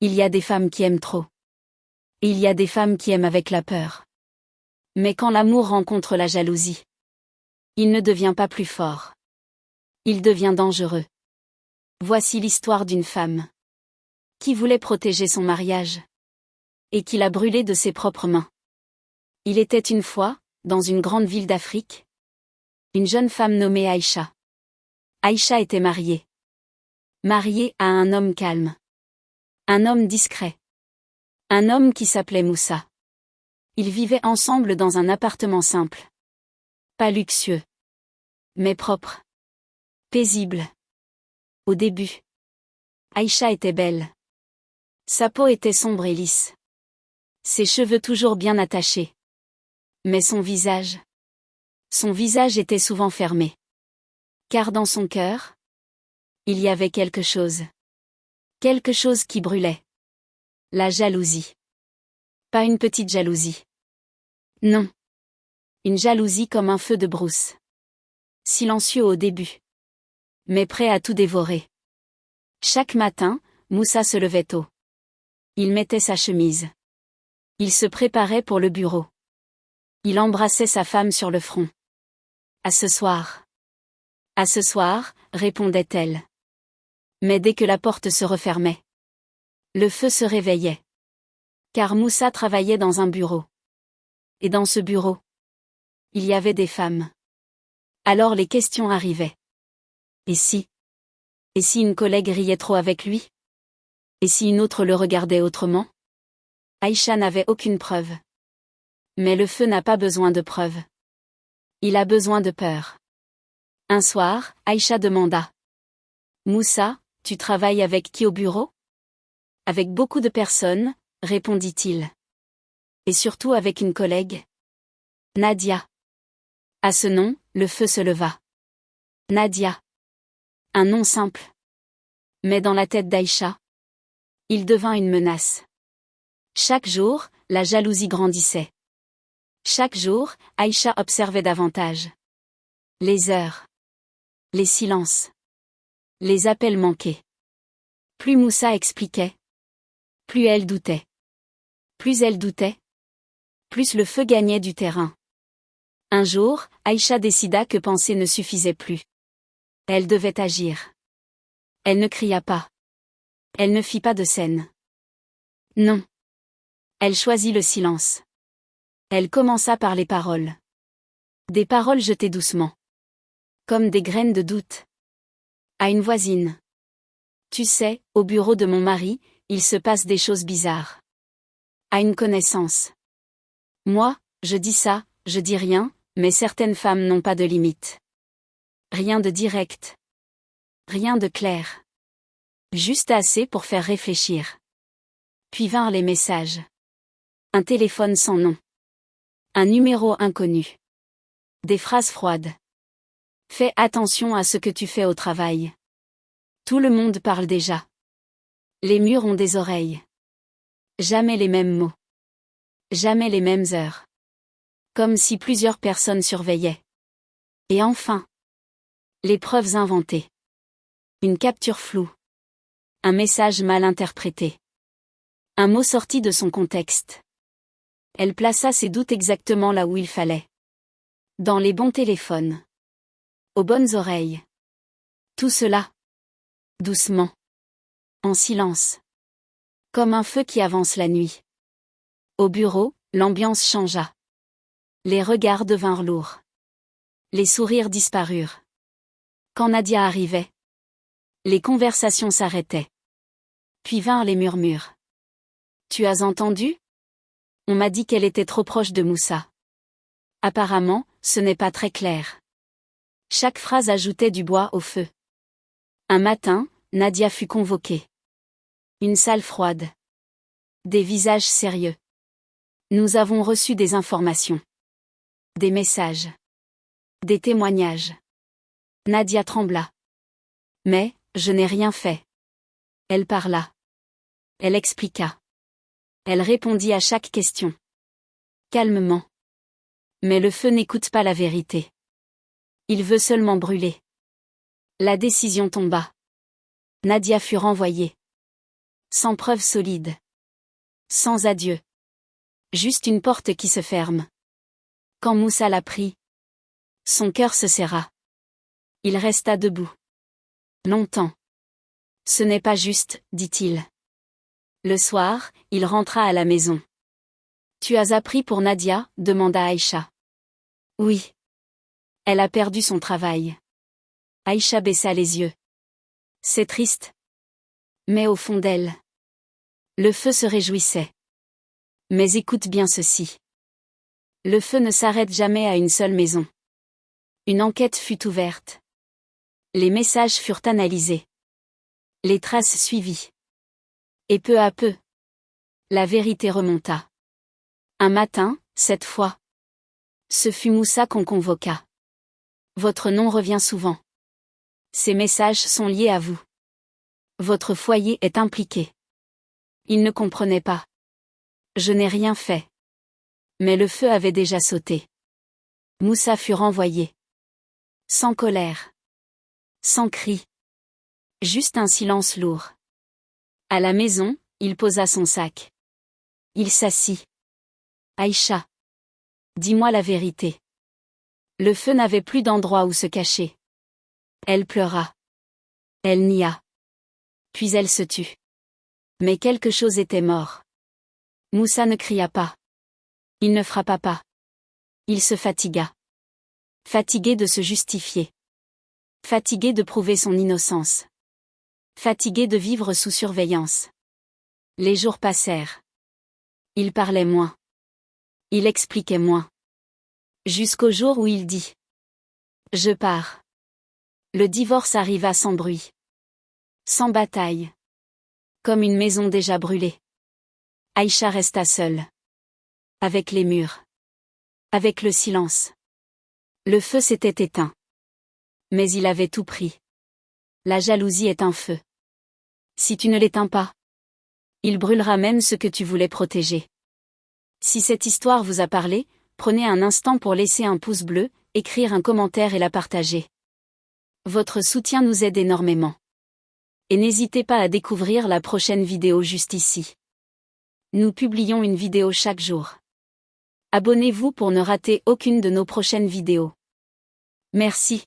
Il y a des femmes qui aiment trop. Et il y a des femmes qui aiment avec la peur. Mais quand l'amour rencontre la jalousie, il ne devient pas plus fort. Il devient dangereux. Voici l'histoire d'une femme qui voulait protéger son mariage et qui l'a brûlé de ses propres mains. Il était une fois, dans une grande ville d'Afrique, une jeune femme nommée Aïcha. Aïcha était mariée. Mariée à un homme calme. Un homme discret. Un homme qui s'appelait Moussa. Ils vivaient ensemble dans un appartement simple. Pas luxueux. Mais propre. Paisible. Au début, Aïcha était belle. Sa peau était sombre et lisse. Ses cheveux toujours bien attachés. Mais son visage était souvent fermé. Car dans son cœur, il y avait quelque chose. Quelque chose qui brûlait. La jalousie. Pas une petite jalousie. Non. Une jalousie comme un feu de brousse. Silencieux au début. Mais prêt à tout dévorer. Chaque matin, Moussa se levait tôt. Il mettait sa chemise. Il se préparait pour le bureau. Il embrassait sa femme sur le front. « À ce soir. »« À ce soir », répondait-elle. Mais dès que la porte se refermait, le feu se réveillait. Car Moussa travaillait dans un bureau. Et dans ce bureau, il y avait des femmes. Alors les questions arrivaient. Et si une collègue riait trop avec lui? Et si une autre le regardait autrement? Aïcha n'avait aucune preuve. Mais le feu n'a pas besoin de preuves. Il a besoin de peur. Un soir, Aïcha demanda. Moussa, tu travailles avec qui au bureau? Avec beaucoup de personnes, répondit-il. Et surtout avec une collègue. Nadia. À ce nom, le feu se leva. Nadia. Un nom simple. Mais dans la tête d'Aïcha, il devint une menace. Chaque jour, la jalousie grandissait. Chaque jour, Aïcha observait davantage. Les heures. Les silences. Les appels manqués. Plus Moussa expliquait, plus elle doutait. Plus elle doutait, plus le feu gagnait du terrain. Un jour, Aïcha décida que penser ne suffisait plus. Elle devait agir. Elle ne cria pas. Elle ne fit pas de scène. Non. Elle choisit le silence. Elle commença par les paroles. Des paroles jetées doucement. Comme des graines de doute. À une voisine. Tu sais, au bureau de mon mari, il se passe des choses bizarres. À une connaissance. Moi, je dis ça, je dis rien, mais certaines femmes n'ont pas de limite. Rien de direct. Rien de clair. Juste assez pour faire réfléchir. Puis vinrent les messages. Un téléphone sans nom. Un numéro inconnu. Des phrases froides. Fais attention à ce que tu fais au travail. Tout le monde parle déjà. Les murs ont des oreilles. Jamais les mêmes mots. Jamais les mêmes heures. Comme si plusieurs personnes surveillaient. Et enfin. Les preuves inventées. Une capture floue. Un message mal interprété. Un mot sorti de son contexte. Elle plaça ses doutes exactement là où il fallait. Dans les bons téléphones. Aux bonnes oreilles. Tout cela. Doucement. En silence. Comme un feu qui avance la nuit. Au bureau, l'ambiance changea. Les regards devinrent lourds. Les sourires disparurent. Quand Nadia arrivait, les conversations s'arrêtaient. Puis vinrent les murmures. Tu as entendu? On m'a dit qu'elle était trop proche de Moussa. Apparemment, ce n'est pas très clair. Chaque phrase ajoutait du bois au feu. Un matin, Nadia fut convoquée. Une salle froide. Des visages sérieux. Nous avons reçu des informations. Des messages. Des témoignages. Nadia trembla. Mais, je n'ai rien fait. Elle parla. Elle expliqua. Elle répondit à chaque question. Calmement. Mais le feu n'écoute pas la vérité. Il veut seulement brûler. La décision tomba. Nadia fut renvoyée. Sans preuve solide. Sans adieu. Juste une porte qui se ferme. Quand Moussa l'apprit, son cœur se serra. Il resta debout. Longtemps. Ce n'est pas juste, dit-il. Le soir, il rentra à la maison. Tu as appris pour Nadia, demanda Aïcha. Oui. Elle a perdu son travail. Aïcha baissa les yeux. C'est triste. Mais au fond d'elle, le feu se réjouissait. Mais écoute bien ceci. Le feu ne s'arrête jamais à une seule maison. Une enquête fut ouverte. Les messages furent analysés. Les traces suivies. Et peu à peu, la vérité remonta. Un matin, cette fois, ce fut Moussa qu'on convoqua. Votre nom revient souvent. Ces messages sont liés à vous. Votre foyer est impliqué. Il ne comprenait pas. Je n'ai rien fait. Mais le feu avait déjà sauté. Moussa fut renvoyé. Sans colère. Sans cri. Juste un silence lourd. À la maison, il posa son sac. Il s'assit. Aïcha. Dis-moi la vérité. Le feu n'avait plus d'endroit où se cacher. Elle pleura. Elle nia. Puis elle se tut. Mais quelque chose était mort. Moussa ne cria pas. Il ne frappa pas. Il se fatigua. Fatigué de se justifier. Fatigué de prouver son innocence. Fatigué de vivre sous surveillance. Les jours passèrent. Il parlait moins. Il expliquait moins. Jusqu'au jour où il dit. Je pars. Le divorce arriva sans bruit. Sans bataille. Comme une maison déjà brûlée. Aïcha resta seule. Avec les murs. Avec le silence. Le feu s'était éteint. Mais il avait tout pris. La jalousie est un feu. Si tu ne l'éteins pas, il brûlera même ce que tu voulais protéger. Si cette histoire vous a parlé, prenez un instant pour laisser un pouce bleu, écrire un commentaire et la partager. Votre soutien nous aide énormément. Et n'hésitez pas à découvrir la prochaine vidéo juste ici. Nous publions une vidéo chaque jour. Abonnez-vous pour ne rater aucune de nos prochaines vidéos. Merci.